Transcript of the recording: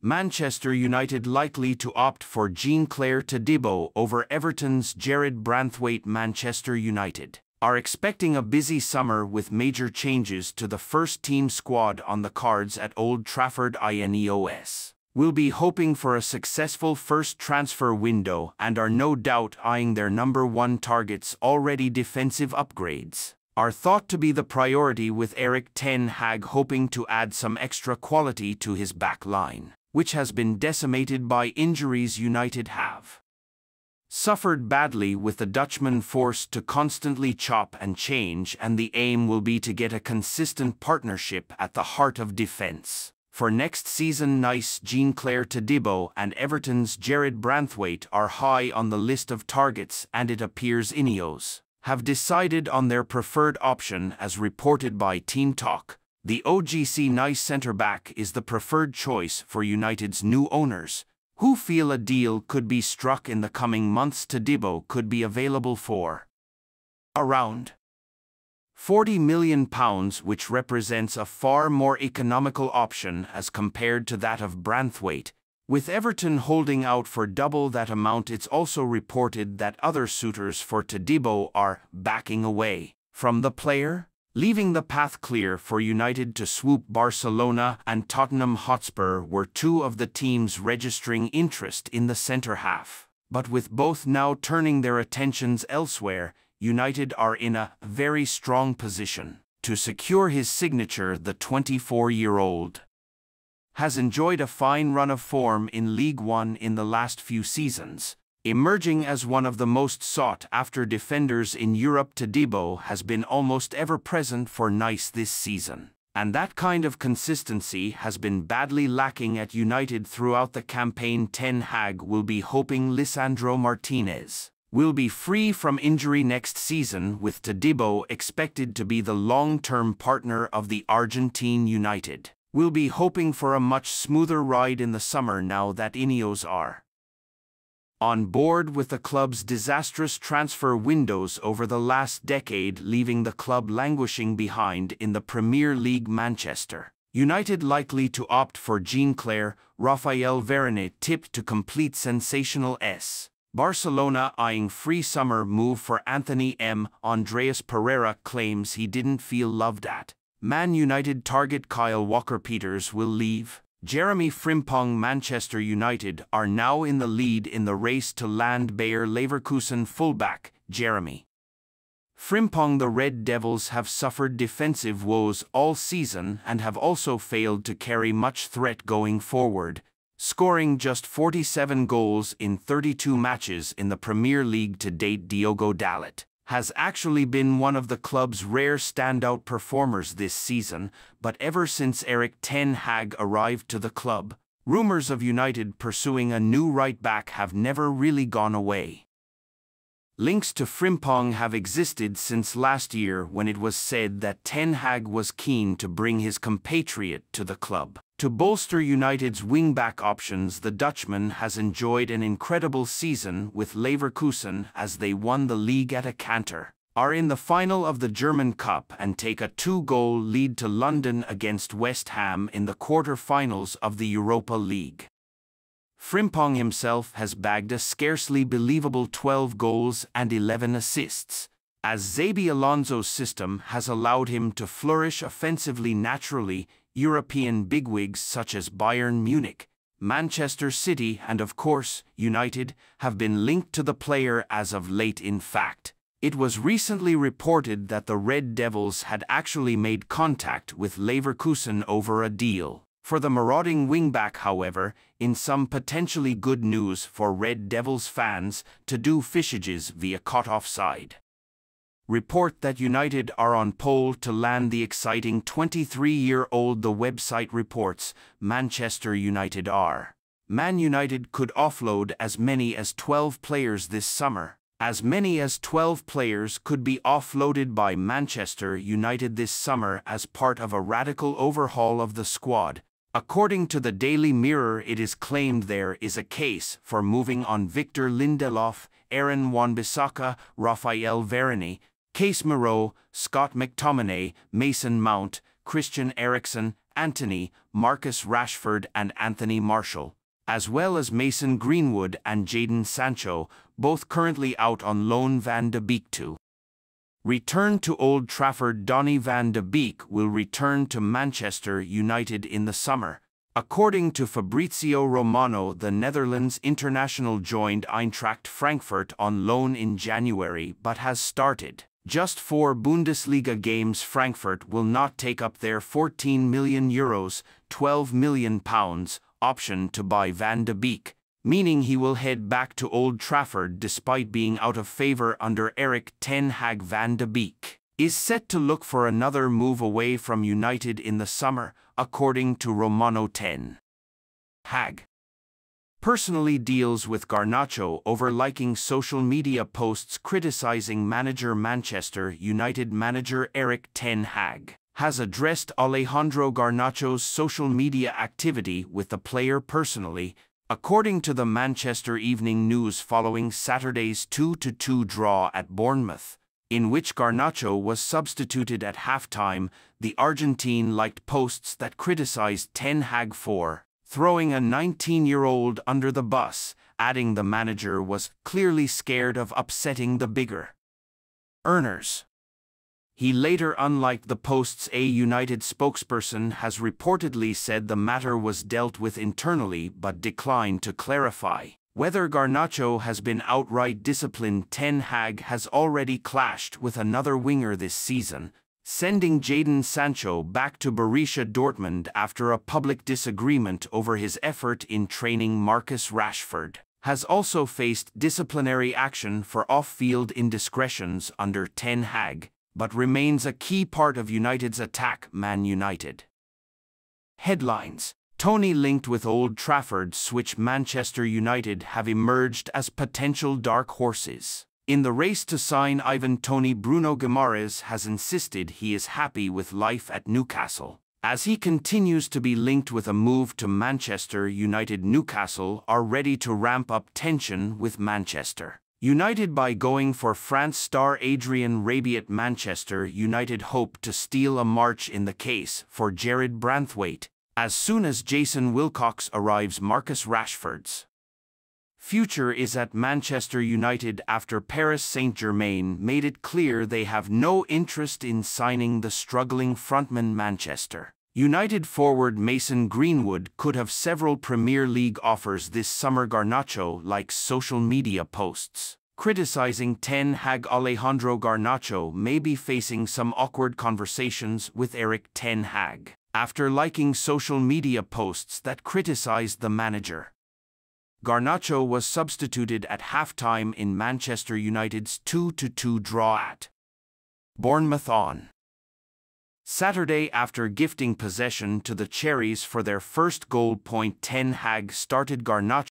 Manchester United likely to opt for Jean-Clair Todibo over Everton's Jared Branthwaite. Manchester United are expecting a busy summer with major changes to the first-team squad on the cards at Old Trafford. INEOS will be hoping for a successful first transfer window and are no doubt eyeing their number one targets. Already defensive upgrades are thought to be the priority, with Erik ten Hag hoping to add some extra quality to his back line, which has been decimated by injuries. United have suffered badly, with the Dutchman forced to constantly chop and change, and the aim will be to get a consistent partnership at the heart of defense for next season. Nice Jean-Clair Todibo and Everton's Jared Branthwaite are high on the list of targets, and it appears Ineos have decided on their preferred option. As reported by Team Talk, the OGC Nice centre-back is the preferred choice for United's new owners, who feel a deal could be struck in the coming months. Todibo could be available for around £40 million, which represents a far more economical option as compared to that of Branthwaite, with Everton holding out for double that amount. It's also reported that other suitors for Todibo are backing away from the player, leaving the path clear for United to swoop. Barcelona and Tottenham Hotspur were two of the teams registering interest in the centre-half, but with both now turning their attentions elsewhere, United are in a very strong position to secure his signature. The 24-year-old has enjoyed a fine run of form in League One in the last few seasons, emerging as one of the most sought-after defenders in Europe. Todibo has been almost ever present for Nice this season, and that kind of consistency has been badly lacking at United throughout the campaign. Ten Hag will be hoping Lisandro Martinez will be free from injury next season, with Todibo expected to be the long-term partner of the Argentine. United will be hoping for a much smoother ride in the summer now that Ineos are on board with the club's disastrous transfer windows over the last decade, leaving the club languishing behind in the Premier League. Manchester United likely to opt for Jean-Clair. Raphael Varane tipped to complete sensational S. Barcelona eyeing free summer move for Anthony M. Andreas Pereira claims he didn't feel loved at Man United. Target Kyle Walker-Peters will leave. Jeremy Frimpong. Manchester United are now in the lead in the race to land Bayer Leverkusen fullback Jeremy Frimpong. The Red Devils have suffered defensive woes all season and have also failed to carry much threat going forward, scoring just 47 goals in 32 matches in the Premier League to date. Diogo Dalot has actually been one of the club's rare standout performers this season, but ever since Erik ten Hag arrived to the club, rumors of United pursuing a new right-back have never really gone away. Links to Frimpong have existed since last year, when it was said that Ten Hag was keen to bring his compatriot to the club. To bolster United's wing-back options, the Dutchman has enjoyed an incredible season with Leverkusen as they won the league at a canter, are in the final of the German Cup, and take a 2-goal lead to London against West Ham in the quarter-finals of the Europa League. Frimpong himself has bagged a scarcely believable 12 goals and 11 assists, as Xabi Alonso's system has allowed him to flourish offensively naturally. European bigwigs such as Bayern Munich, Manchester City and of course United have been linked to the player as of late. In fact, it was recently reported that the Red Devils had actually made contact with Leverkusen over a deal for the marauding wingback. However, in some potentially good news for Red Devils fans, to do Fishages via caught offside report that United are on pole to land the exciting 23-year-old. The website reports Manchester United are. Man United could offload as many as 12 players this summer. As many as 12 players could be offloaded by Manchester United this summer as part of a radical overhaul of the squad. According to the Daily Mirror, it is claimed there is a case for moving on Victor Lindelof, Aaron Wan-Bissaka, Raphael Varane, Casemiro, Scott McTominay, Mason Mount, Christian Eriksen, Antony Marcus Rashford and Anthony Martial, as well as Mason Greenwood and Jadon Sancho, both currently out on loan. Van de Beek to return to Old Trafford. Donny van de Beek will return to Manchester United in the summer. According to Fabrizio Romano, the Netherlands international joined Eintracht Frankfurt on loan in January but has started just 4 Bundesliga games. Frankfurt will not take up their €14 million, £12 million option to buy Van de Beek, meaning he will head back to Old Trafford despite being out of favour under Erik ten Hag. Van de Beek is set to look for another move away from United in the summer, according to Romano. Ten Hag personally deals with Garnacho over liking social media posts criticising manager. Manchester United manager Erik ten Hag has addressed Alejandro Garnacho's social media activity with the player personally, according to the Manchester Evening News following Saturday's 2-2 draw at Bournemouth, in which Garnacho was substituted at halftime. The Argentine liked posts that criticized Ten Hag for throwing a 19-year-old under the bus, adding the manager was clearly scared of upsetting the bigger earners. He later unliked the posts. A United spokesperson has reportedly said the matter was dealt with internally but declined to clarify whether Garnacho has been outright disciplined. Ten Hag has already clashed with another winger this season, sending Jadon Sancho back to Borussia Dortmund after a public disagreement over his effort in training. Marcus Rashford has also faced disciplinary action for off-field indiscretions under Ten Hag, but remains a key part of United's attack. Man United headlines: Toney linked with Old Trafford switch. Manchester United have emerged as potential dark horses in the race to sign Ivan Toney. Bruno Guimaraes has insisted he is happy with life at Newcastle, as he continues to be linked with a move to Manchester United. Newcastle are ready to ramp up tension with Manchester United by going for France star Adrien Rabiot. Manchester United hope to steal a march in the case for Jared Branthwaite as soon as Jason Wilcox arrives. Marcus Rashford's future is at Manchester United after Paris Saint-Germain made it clear they have no interest in signing the struggling frontman. Manchester United forward Mason Greenwood could have several Premier League offers this summer. Garnacho likes social media posts criticizing Ten Hag. Alejandro Garnacho may be facing some awkward conversations with Erik ten Hag after liking social media posts that criticized the manager. Garnacho was substituted at halftime in Manchester United's 2-2 draw at Bournemouth on Saturday after gifting possession to the Cherries for their first goal. Ten Hag started Garnacho